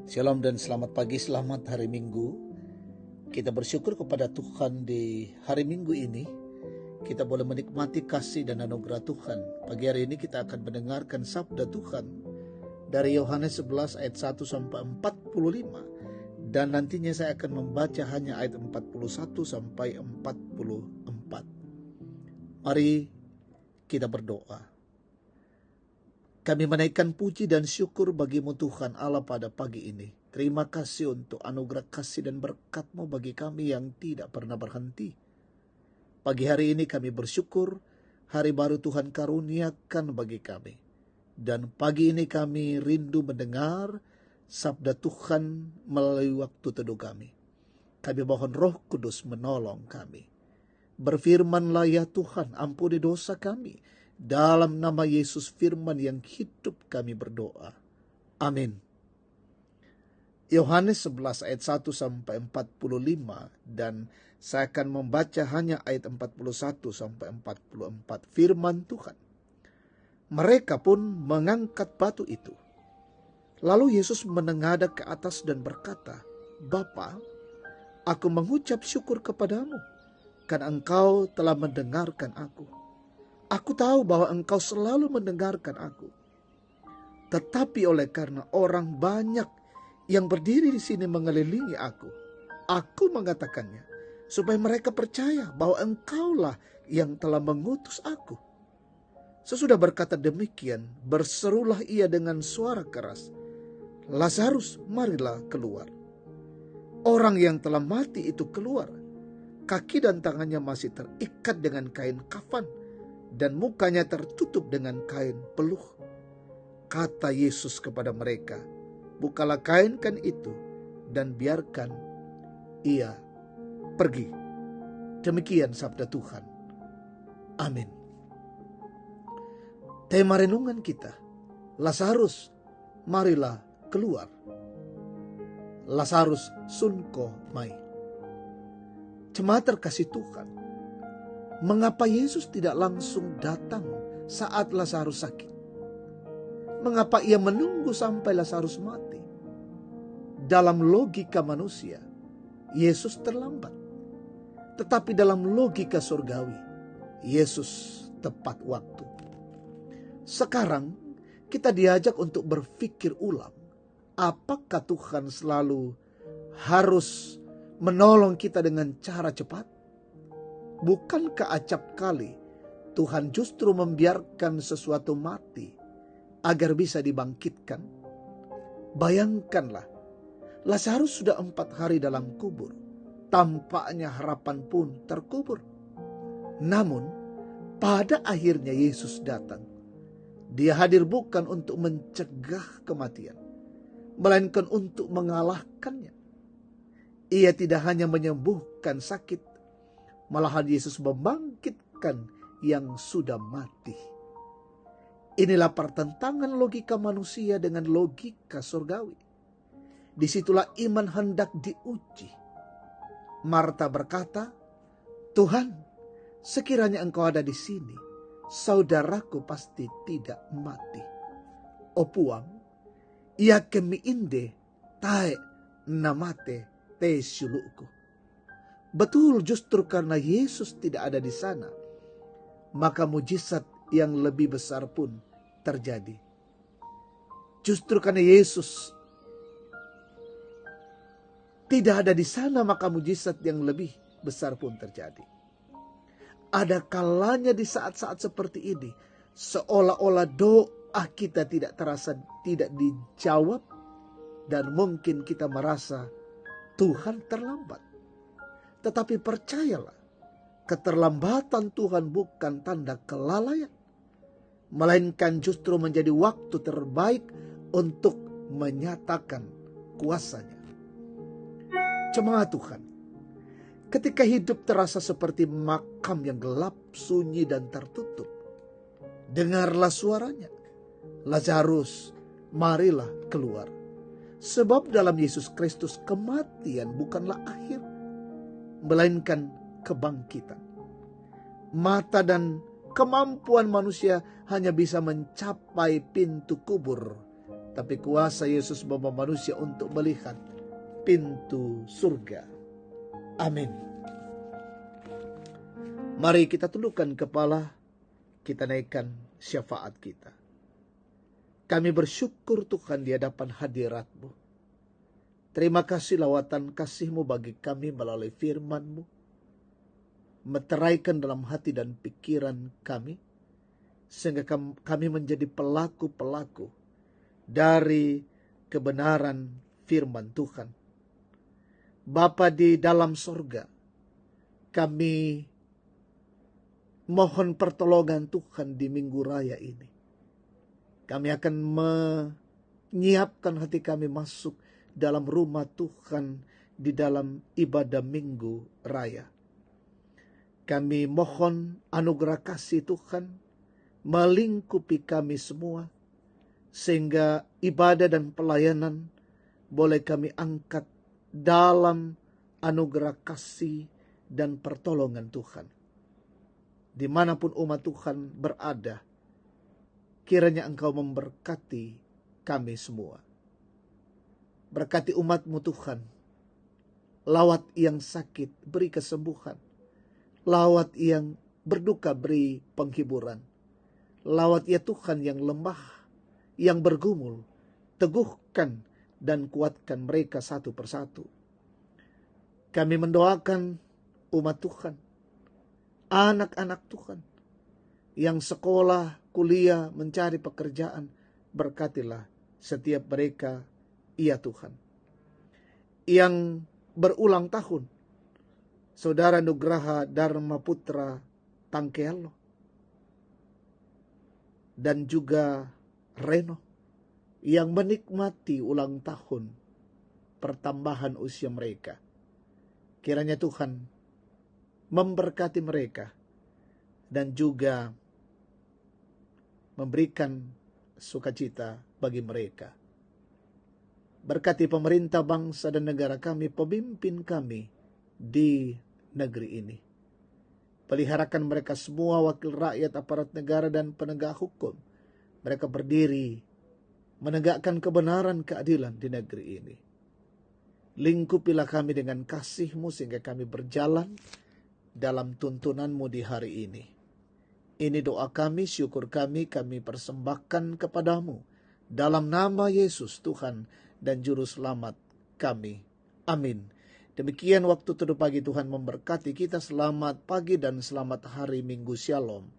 Shalom dan selamat pagi, selamat hari Minggu. Kita bersyukur kepada Tuhan di hari Minggu ini. Kita boleh menikmati kasih dan anugerah Tuhan. Pagi hari ini kita akan mendengarkan sabda Tuhan dari Yohanes 11 ayat 1 sampai 45. Dan nantinya saya akan membaca hanya ayat 41 sampai 44. Mari kita berdoa. Kami menaikkan puji dan syukur bagi-Mu Tuhan Allah pada pagi ini. Terima kasih untuk anugerah kasih dan berkat-Mu bagi kami yang tidak pernah berhenti. Pagi hari ini kami bersyukur hari baru Tuhan karuniakan bagi kami. Dan pagi ini kami rindu mendengar sabda Tuhan melalui waktu teduh kami. Kami mohon Roh Kudus menolong kami. Berfirmanlah ya Tuhan, ampuni dosa kami. Dalam nama Yesus firman yang hidup kami berdoa. Amin. Yohanes 11 ayat 1 sampai 45 dan saya akan membaca hanya ayat 41 sampai 44. Firman Tuhan. Mereka pun mengangkat batu itu. Lalu Yesus menengadah ke atas dan berkata, Bapa, aku mengucap syukur kepadamu karena Engkau telah mendengarkan aku. Aku tahu bahwa Engkau selalu mendengarkan aku. Tetapi oleh karena orang banyak yang berdiri di sini mengelilingi aku mengatakannya, supaya mereka percaya bahwa Engkaulah yang telah mengutus aku. Sesudah berkata demikian, berserulah ia dengan suara keras, Lazarus, marilah keluar. Orang yang telah mati itu keluar. Kaki dan tangannya masih terikat dengan kain kafan, dan mukanya tertutup dengan kain peluh. Kata Yesus kepada mereka, bukalah kain itu dan biarkan ia pergi. Demikian sabda Tuhan. Amin. Tema renungan kita, Lazarus, marilah keluar. Lazarus sunko mai. Jemaat terkasih Tuhan, mengapa Yesus tidak langsung datang saat Lazarus sakit? Mengapa ia menunggu sampai Lazarus mati? Dalam logika manusia, Yesus terlambat. Tetapi dalam logika surgawi, Yesus tepat waktu. Sekarang kita diajak untuk berpikir ulang. Apakah Tuhan selalu harus menolong kita dengan cara cepat? Bukankah acap kali Tuhan justru membiarkan sesuatu mati agar bisa dibangkitkan? Bayangkanlah, Lazarus sudah 4 hari dalam kubur. Tampaknya harapan pun terkubur. Namun, pada akhirnya Yesus datang. Dia hadir bukan untuk mencegah kematian, melainkan untuk mengalahkannya. Ia tidak hanya menyembuhkan sakit, malahan Yesus membangkitkan yang sudah mati. Inilah pertentangan logika manusia dengan logika surgawi. Disitulah iman hendak diuji. Marta berkata, Tuhan, sekiranya Engkau ada di sini, saudaraku pasti tidak mati. Opuang, ia kemi inde, tae namate te suluku. Betul, justru karena Yesus tidak ada di sana, maka mujizat yang lebih besar pun terjadi. Justru karena Yesus tidak ada di sana, maka mujizat yang lebih besar pun terjadi. Ada kalanya di saat-saat seperti ini, seolah-olah doa kita tidak terasa tidak dijawab, dan mungkin kita merasa Tuhan terlambat. Tetapi percayalah, keterlambatan Tuhan bukan tanda kelalaian, melainkan justru menjadi waktu terbaik untuk menyatakan kuasa-Nya. Jemaat Tuhan, ketika hidup terasa seperti makam yang gelap, sunyi dan tertutup, dengarlah suaranya, Lazarus, marilah keluar. Sebab dalam Yesus Kristus kematian bukanlah akhir, melainkan kebangkitan. Mata dan kemampuan manusia hanya bisa mencapai pintu kubur tapi kuasa Yesus membawa manusia untuk melihat pintu surga. Amin. Mari kita tundukkan kepala, kita naikkan syafaat kita. Kami bersyukur Tuhan di hadapan hadirat-Mu. Terima kasih lawatan kasih-Mu bagi kami melalui firman-Mu. Meteraikan dalam hati dan pikiran kami, sehingga kami menjadi pelaku-pelaku dari kebenaran firman Tuhan. Bapa di dalam sorga, kami mohon pertolongan Tuhan di minggu raya ini. Kami akan menyiapkan hati kami masuk dalam rumah Tuhan di dalam ibadah minggu raya. Kami mohon anugerah kasih Tuhan melingkupi kami semua, sehingga ibadah dan pelayanan boleh kami angkat dalam anugerah kasih dan pertolongan Tuhan. Dimanapun umat Tuhan berada, kiranya Engkau memberkati kami semua. Berkati umat-Mu Tuhan. Lawat yang sakit, beri kesembuhan. Lawat yang berduka, beri penghiburan. Lawat ya Tuhan yang lemah, yang bergumul, teguhkan dan kuatkan mereka satu persatu. Kami mendoakan umat Tuhan, anak-anak Tuhan, yang sekolah, kuliah, mencari pekerjaan, berkatilah setiap mereka, ya Tuhan. Yang berulang tahun, Saudara Nugraha Dharma Putra Tangkealo, dan juga Reno, yang menikmati ulang tahun pertambahan usia mereka. Kiranya Tuhan memberkati mereka dan juga memberikan sukacita bagi mereka. Berkati pemerintah bangsa dan negara kami, pemimpin kami di negeri ini. Peliharakan mereka semua, wakil rakyat, aparat negara, dan penegak hukum. Mereka berdiri menegakkan kebenaran, keadilan di negeri ini. Lingkupilah kami dengan kasih-Mu sehingga kami berjalan dalam tuntunan-Mu di hari ini. Ini doa kami, syukur kami persembahkan kepadamu. Dalam nama Yesus Tuhan dan Juru Selamat kami. Amin. Demikian waktu teduh pagi, Tuhan memberkati kita. Selamat pagi dan selamat hari Minggu. Shalom.